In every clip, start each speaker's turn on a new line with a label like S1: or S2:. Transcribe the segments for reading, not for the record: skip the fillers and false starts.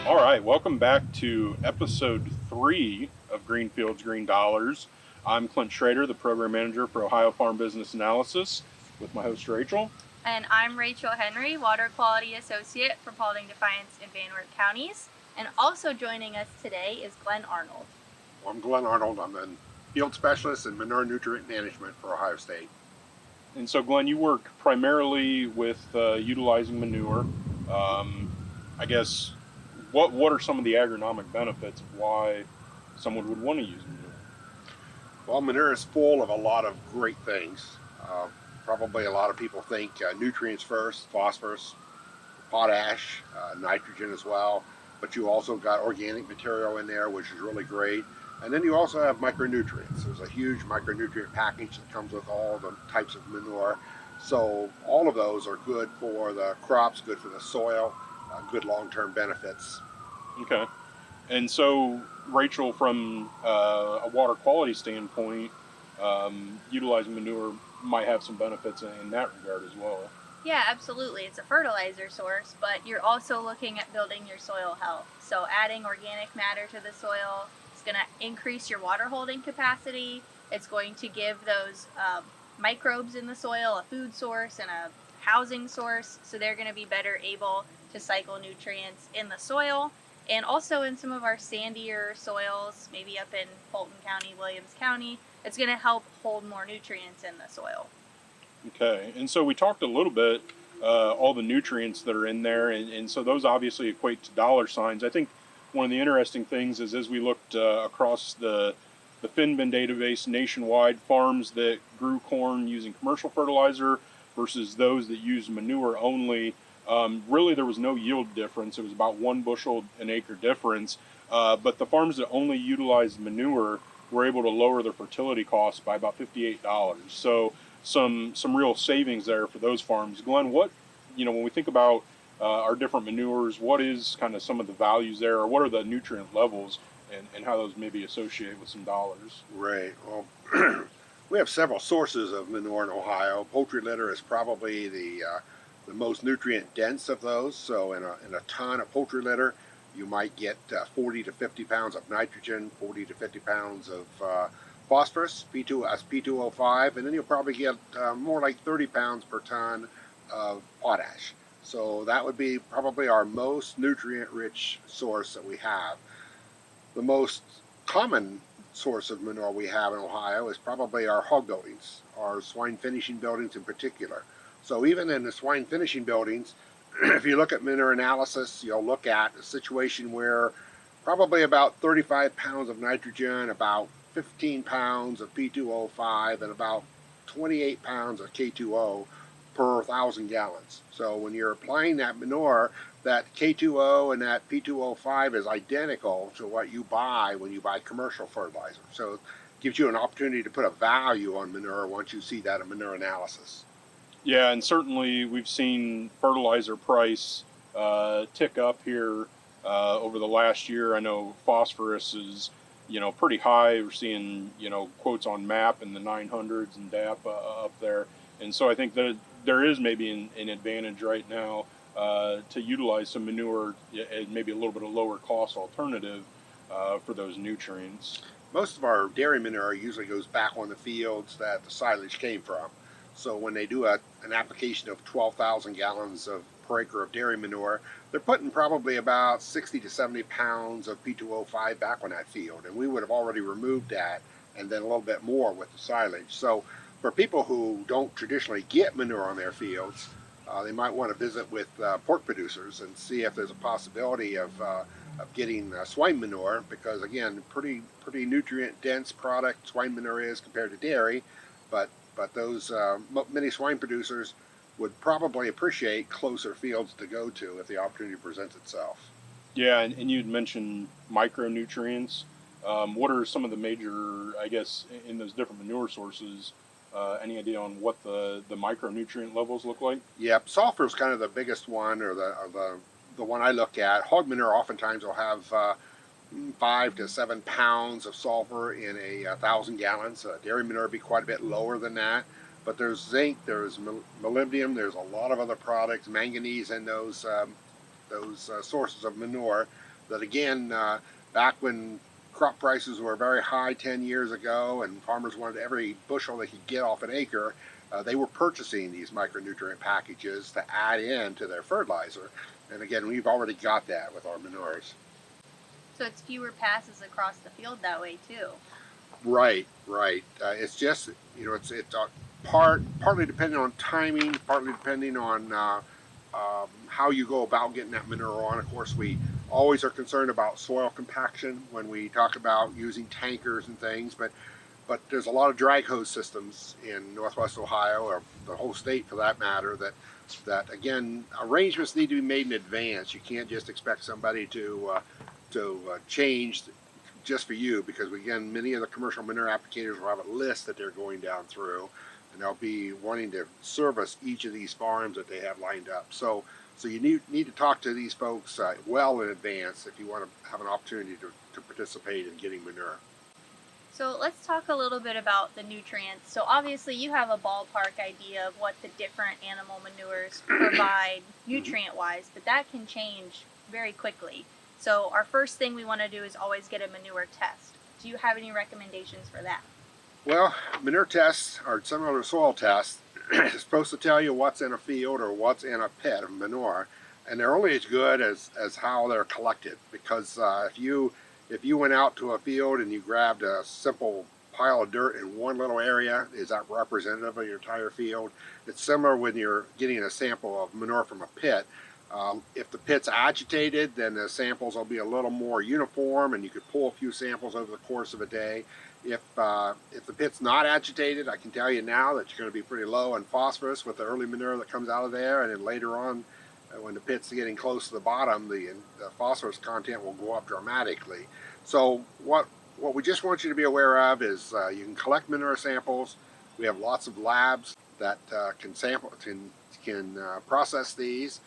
S1: All right, welcome back to episode 3 of Greenfields Green Dollars. I'm Clint Schrader, the program manager for Ohio Farm Business Analysis, with my host Rachel.
S2: And I'm Rachel Henry, Water Quality Associate for Paulding Defiance in Van Wert counties. And also joining us today is Glen Arnold.
S3: Well, I'm Glen Arnold. I'm a field specialist in Manure Nutrient Management for Ohio State.
S1: And so, Glenn, you work primarily with utilizing manure. I guess what are some of the agronomic benefits of why someone would want to use manure?
S3: Well, manure is full of a lot of great things. Probably a lot of people think nutrients first, phosphorus, potash, nitrogen as well. But you also got organic material in there, which is really great. And then you also have micronutrients. There's a huge micronutrient package that comes with all the types of manure. So all of those are good for the crops, good for the soil, good long-term benefits.
S1: Okay. And so, Rachel, from a water quality standpoint, utilizing manure might have some benefits in that regard as well.
S2: Yeah, absolutely. It's a fertilizer source, but you're also looking at building your soil health. So adding organic matter to the soil is going to increase your water holding capacity. It's going to give those microbes in the soil a food source and a housing source, so they're going to be better able to cycle nutrients in the soil. And also in some of our sandier soils, maybe up in Fulton County, Williams County, it's going to help hold more nutrients in the soil.
S1: Okay, and so we talked a little bit all the nutrients that are in there, and so those obviously equate to dollar signs. I think one of the interesting things is as we looked across the Finbin database nationwide, farms that grew corn using commercial fertilizer versus those that used manure only, really there was no yield difference. It was about 1 bushel an acre difference, but the farms that only utilized manure were able to lower their fertility costs by about $58. So some real savings there for those farms. Glenn, what when we think about our different manures, what is kind of some of the values there, or what are the nutrient levels, and how those maybe associate with some dollars?
S3: Right. Well, we have several sources of manure in Ohio. Poultry litter is probably the most nutrient dense of those. So in a ton of poultry litter, you might get 40 to 50 pounds of nitrogen, 40 to 50 pounds of phosphorus, P2O5, and then you'll probably get more like 30 pounds per ton of potash. So that would be probably our most nutrient-rich source that we have. The most common source of manure we have in Ohio is probably our hog buildings, our swine finishing buildings in particular. So even in the swine finishing buildings, if you look at manure analysis, you'll look at a situation where probably about 35 pounds of nitrogen, about 15 pounds of P2O5, and about 28 pounds of K2O per 1,000 gallons. So when you're applying that manure, that K2O and that P2O5 is identical to what you buy when you buy commercial fertilizer. So it gives you an opportunity to put a value on manure once you see that in manure analysis.
S1: Yeah, and certainly we've seen fertilizer price tick up here over the last year. I know phosphorus is pretty high. We're seeing quotes on MAP in the 900s and DAP up there, and so I think that there is maybe an advantage right now to utilize some manure at maybe a little bit of lower cost alternative for those nutrients.
S3: Most of our dairy manure usually goes back on the fields that the silage came from. So when they do an application of 12,000 gallons per acre of dairy manure, they're putting probably about 60 to 70 pounds of P2O5 back on that field. And we would have already removed that and then a little bit more with the silage. So for people who don't traditionally get manure on their fields, they might want to visit with pork producers and see if there's a possibility of getting swine manure, because again, pretty nutrient dense product swine manure is compared to dairy, but those many swine producers would probably appreciate closer fields to go to if the opportunity presents itself.
S1: Yeah, and you'd mentioned micronutrients. What are some of the major, I guess, in those different manure sources? Any idea on what the micronutrient levels look like?
S3: Yep, sulfur is kind of the biggest one, or the one I look at. Hog manure oftentimes will have 5 to 7 pounds of sulfur in a 1,000 gallons. Dairy manure would be quite a bit lower than that. But there's zinc, there's molybdenum, there's a lot of other products, manganese in those sources of manure that again, back when crop prices were very high 10 years ago and farmers wanted every bushel they could get off an acre, they were purchasing these micronutrient packages to add in to their fertilizer. And again, we've already got that with our manures.
S2: So it's fewer passes across the field that way too.
S3: Right, right. It's just, it's partly depending on timing, partly depending on how you go about getting that manure on. Of course, we always are concerned about soil compaction when we talk about using tankers and things, but there's a lot of drag hose systems in Northwest Ohio, or the whole state for that matter, that again, arrangements need to be made in advance. You can't just expect somebody to change just for you, because again, many of the commercial manure applicators will have a list that they're going down through, and they'll be wanting to service each of these farms that they have lined up. So you need to talk to these folks well in advance if you want to have an opportunity to participate in getting manure.
S2: So let's talk a little bit about the nutrients. So obviously you have a ballpark idea of what the different animal manures provide nutrient-wise, but that can change very quickly. So our first thing we want to do is always get a manure test. Do you have any recommendations for that?
S3: Well, manure tests are similar to soil tests. It's supposed to tell you what's in a field or what's in a pit of manure, and they're only as good as how they're collected. Because if you went out to a field and you grabbed a simple pile of dirt in one little area, is that representative of your entire field? It's similar when you're getting a sample of manure from a pit. If the pit's agitated, then the samples will be a little more uniform, and you could pull a few samples over the course of a day. If the pit's not agitated, I can tell you now that you're going to be pretty low in phosphorus with the early manure that comes out of there, and then later on, when the pit's getting close to the bottom, the phosphorus content will go up dramatically. So what we just want you to be aware of is you can collect manure samples. We have lots of labs that can process these,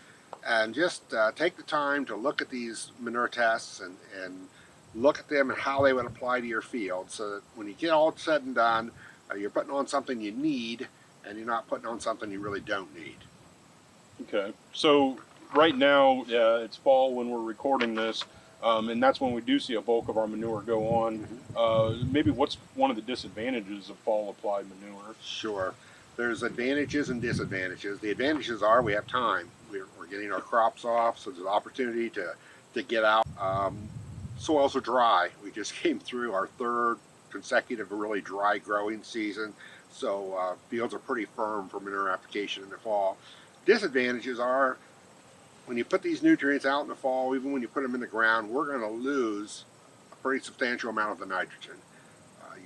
S3: and just take the time to look at these manure tests and look at them and how they would apply to your field, so that when you get all said and done, you're putting on something you need and you're not putting on something you really don't need.
S1: Okay, so right now it's fall when we're recording this, and that's when we do see a bulk of our manure go on. Maybe what's one of the disadvantages of fall applied manure?
S3: Sure. There's advantages and disadvantages. The advantages are we have time. We're getting our crops off, so there's an opportunity to get out. Soils are dry. We just came through our third consecutive really dry growing season, so fields are pretty firm for manure application in the fall. Disadvantages are when you put these nutrients out in the fall, even when you put them in the ground, we're going to lose a pretty substantial amount of the nitrogen.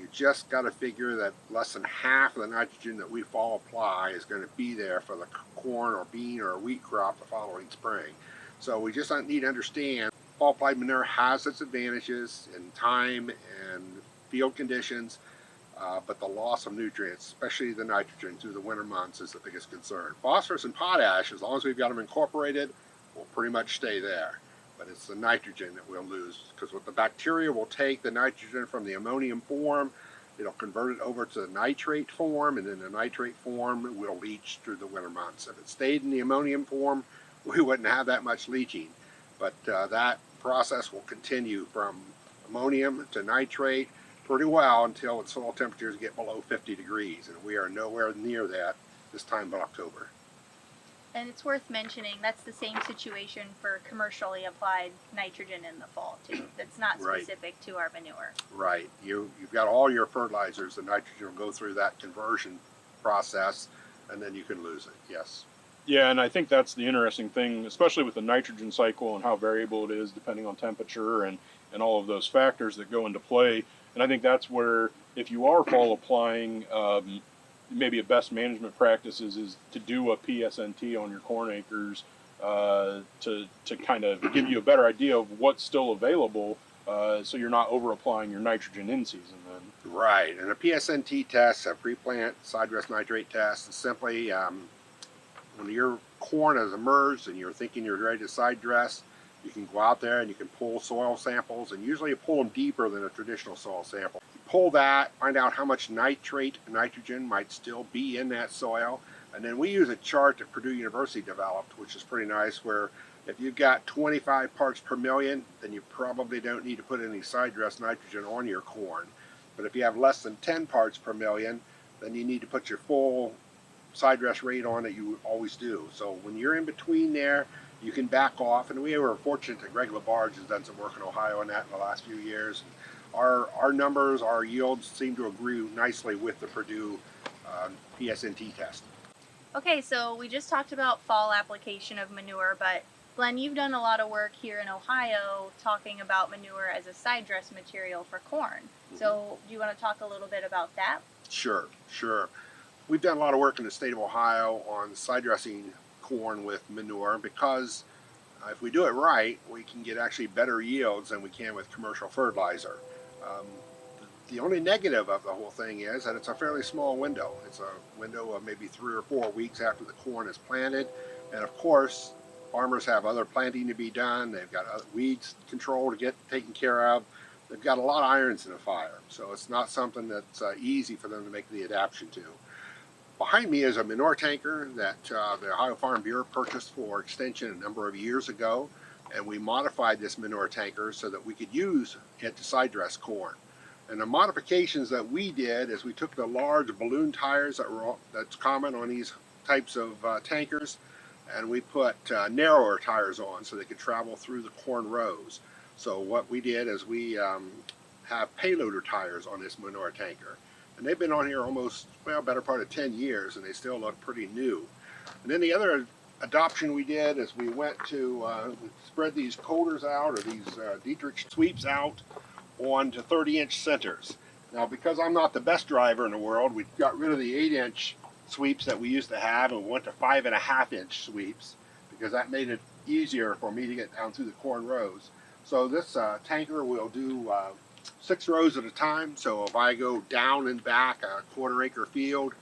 S3: You just got to figure that less than half of the nitrogen that we fall apply is going to be there for the corn or bean or wheat crop the following spring. So we just need to understand fall applied manure has its advantages in time and field conditions, but the loss of nutrients, especially the nitrogen through the winter months, is the biggest concern. Phosphorus and potash, as long as we've got them incorporated, will pretty much stay there. But it's the nitrogen that we'll lose, because what the bacteria will take the nitrogen from the ammonium form, it'll convert it over to the nitrate form, and then the nitrate form will leach through the winter months. If it stayed in the ammonium form, we wouldn't have that much leaching. But that process will continue from ammonium to nitrate pretty well until the soil temperatures get below 50 degrees, and we are nowhere near that this time of October.
S2: And it's worth mentioning that's the same situation for commercially applied nitrogen in the fall too. That's not specific to our manure.
S3: Right. You've got all your fertilizers. The nitrogen will go through that conversion process, and then you can lose it. Yes.
S1: Yeah, and I think that's the interesting thing, especially with the nitrogen cycle and how variable it is depending on temperature and all of those factors that go into play. And I think that's where, if you are fall applying, maybe a best management practices is to do a PSNT on your corn acres to kind of give you a better idea of what's still available, so you're not over applying your nitrogen in season then.
S3: Right, and a PSNT test, a pre-plant side dress nitrate test, is simply when your corn has emerged and you're thinking you're ready to side dress, you can go out there and you can pull soil samples, and usually you pull them deeper than a traditional soil sample. You pull that, find out how much nitrogen might still be in that soil, and then we use a chart that Purdue University developed, which is pretty nice, where If you've got 25 parts per million, then you probably don't need to put any side dress nitrogen on your corn. But if you have less than 10 parts per million, then you need to put your full side dress rate on that you always do. So when you're in between there, you can back off. And we were fortunate that Greg Labarge has done some work in Ohio on that in the last few years. Our numbers, our yields seem to agree nicely with the Purdue PSNT test.
S2: Okay, so we just talked about fall application of manure, but Glenn, you've done a lot of work here in Ohio talking about manure as a side dress material for corn. So do you want to talk a little bit about that?
S3: Sure, sure. We've done a lot of work in the state of Ohio on side dressing corn with manure because if we do it right, we can get actually better yields than we can with commercial fertilizer. Um, the only negative of the whole thing is that it's a fairly small window. It's a window of maybe 3 or 4 weeks after the corn is planted. And of course, farmers have other planting to be done. They've got weeds control to get taken care of. They've got a lot of irons in the fire. So it's not something that's easy for them to make the adaptation to. Behind me is a manure tanker that the Ohio Farm Bureau purchased for Extension a number of years ago, and we modified this manure tanker so that we could use it to side dress corn. And the modifications that we did is we took the large balloon tires that's common on these types of tankers, and we put narrower tires on so they could travel through the corn rows. So what we did is we have payloader tires on this manure tanker. And they've been on here almost, well, better part of 10 years, and they still look pretty new. And then the other adoption we did is we went to spread these colders out, or these Dietrich sweeps out onto 30-inch centers. Now, because I'm not the best driver in the world, we got rid of the 8-inch sweeps that we used to have, and we went to 5.5-inch sweeps because that made it easier for me to get down through the corn rows. So this tanker will do 6 rows at a time. So if I go down and back a 1/4 acre field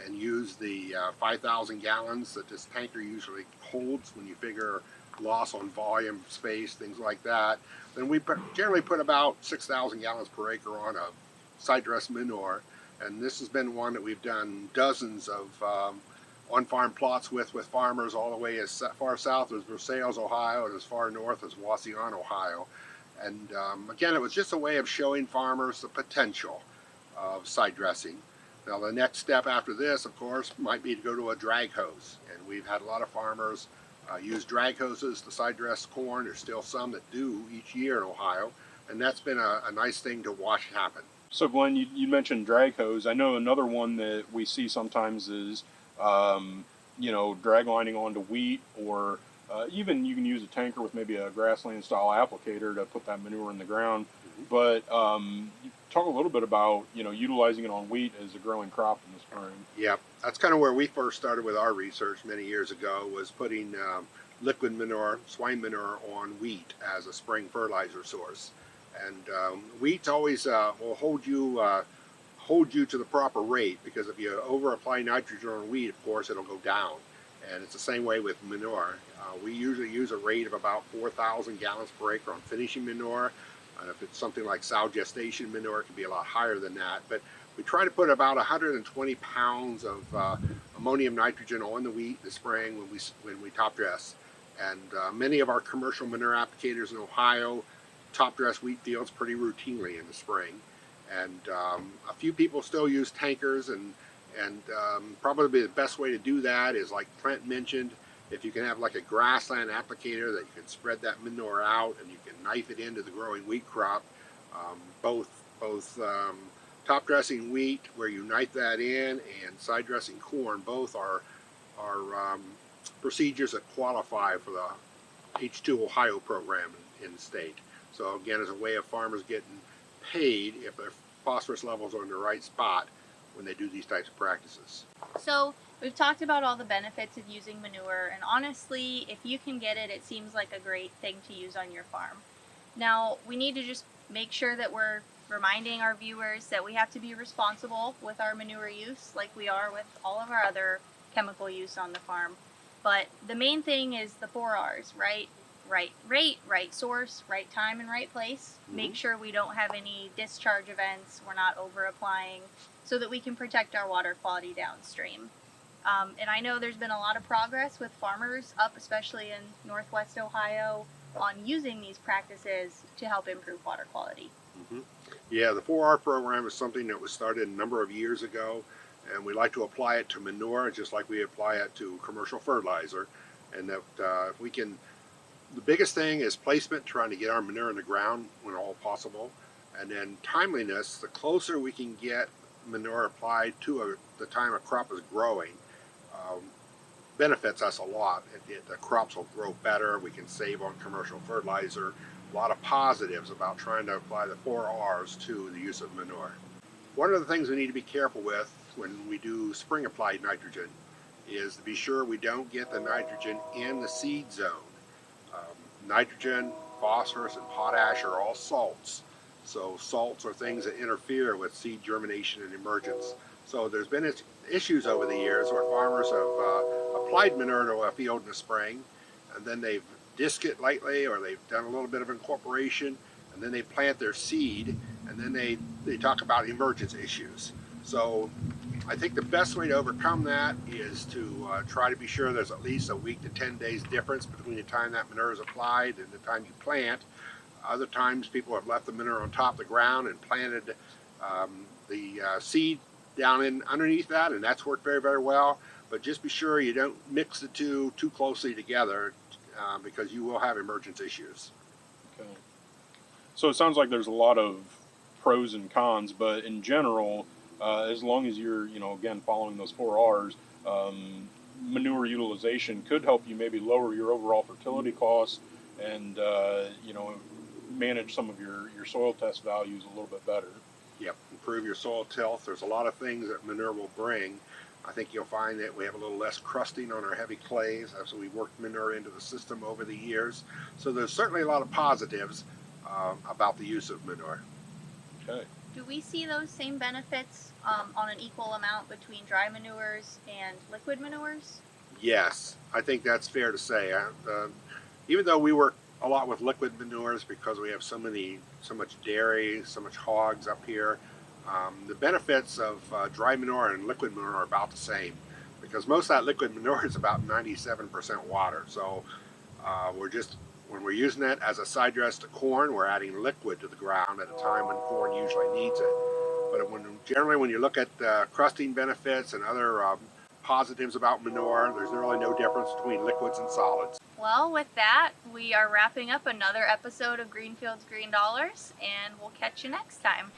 S3: and use the 5,000 gallons that this tanker usually holds when you figure loss on volume, space, things like that, then we generally put about 6,000 gallons per acre on a side dress manure. And this has been one that we've done dozens of on-farm plots with farmers all the way as far south as Versailles, Ohio, and as far north as Wauseon, Ohio. And again, it was just a way of showing farmers the potential of side dressing. Now, the next step after this, of course, might be to go to a drag hose. And we've had a lot of farmers use drag hoses to side dress corn. There's still some that do each year in Ohio. And that's been a nice thing to watch happen.
S1: So Glenn, you mentioned drag hose. I know another one that we see sometimes is, drag lining onto wheat, or even you can use a tanker with maybe a grassland style applicator to put that manure in the ground. But talk a little bit about utilizing it on wheat as a growing crop in the spring.
S3: Yeah, that's kind of where we first started with our research many years ago, was putting liquid manure, swine manure, on wheat as a spring fertilizer source. And wheat always will hold you to the proper rate, because if you over apply nitrogen on wheat, of course it'll go down. And it's the same way with manure. We usually use a rate of about 4,000 gallons per acre on finishing manure. And if it's something like sow gestation manure, it can be a lot higher than that. But we try to put about 120 pounds of ammonium nitrogen on the wheat in the spring when we top dress. And many of our commercial manure applicators in Ohio top dress wheat fields pretty routinely in the spring. And a few people still use tankers, and probably the best way to do that is, like Clint mentioned, if you can have like a grassland applicator that you can spread that manure out and you can knife it into the growing wheat crop. Both top dressing wheat, where you knife that in, and side dressing corn, both are procedures that qualify for the H2 Ohio program in the state. So again, as a way of farmers getting paid if their phosphorus levels are in the right spot when they do these types of practices.
S2: So we've talked about all the benefits of using manure, and honestly, if you can get it, it seems like a great thing to use on your farm. Now, we need to just make sure that we're reminding our viewers that we have to be responsible with our manure use, like we are with all of our other chemical use on the farm. But the main thing is the 4 R's, right? Right rate, right source, right time, and right place. Make sure we don't have any discharge events, we're not over applying, so that we can protect our water quality downstream. And I know there's been a lot of progress with farmers up, especially in Northwest Ohio, on using these practices to help improve water quality.
S3: Hmm. Yeah, the 4R program is something that was started a number of years ago, and we like to apply it to manure just like we apply it to commercial fertilizer. And that if we can, the biggest thing is placement, trying to get our manure in the ground when all possible, and then timeliness. The closer we can get manure applied to the time a crop is growing, um, benefits us a lot. The crops will grow better. We can save on commercial fertilizer. A lot of positives about trying to apply the 4Rs to the use of manure. One of the things we need to be careful with when we do spring applied nitrogen is to be sure we don't get the nitrogen in the seed zone. Nitrogen, phosphorus, and potash are all salts. So salts are things that interfere with seed germination and emergence. So there's been issues over the years where farmers have applied manure to a field in the spring, and then they've disked it lightly, or they've done a little bit of incorporation, and then they plant their seed, and then they talk about emergence issues. So I think the best way to overcome that is to try to be sure there's at least a week to 10 days difference between the time that manure is applied and the time you plant. Other times people have left the manure on top of the ground and planted the seed down in underneath that, and that's worked very, very well. But just be sure you don't mix the two too closely together because you will have emergence issues.
S1: Okay. So it sounds like there's a lot of pros and cons, but in general, as long as you're, again, following those 4Rs, manure utilization could help you maybe lower your overall fertility costs and, manage some of your soil test values a little bit better.
S3: Yep, improve your soil tilth. There's a lot of things that manure will bring. I think you'll find that we have a little less crusting on our heavy clays as we worked manure into the system over the years. So there's certainly a lot of positives about the use of manure.
S1: Okay.
S2: Do we see those same benefits on an equal amount between dry manures and liquid manures?
S3: Yes, I think that's fair to say. Even though we work a lot with liquid manures because we have so much dairy, so much hogs up here, the benefits of dry manure and liquid manure are about the same because most of that liquid manure is about 97% water. So when we're using it as a side dress to corn, we're adding liquid to the ground at a time when corn usually needs it. But generally when you look at crusting benefits and other positives about manure, there's really no difference between liquids and solids.
S2: Well, with that, we are wrapping up another episode of Greenfields Green Dollars, and we'll catch you next time.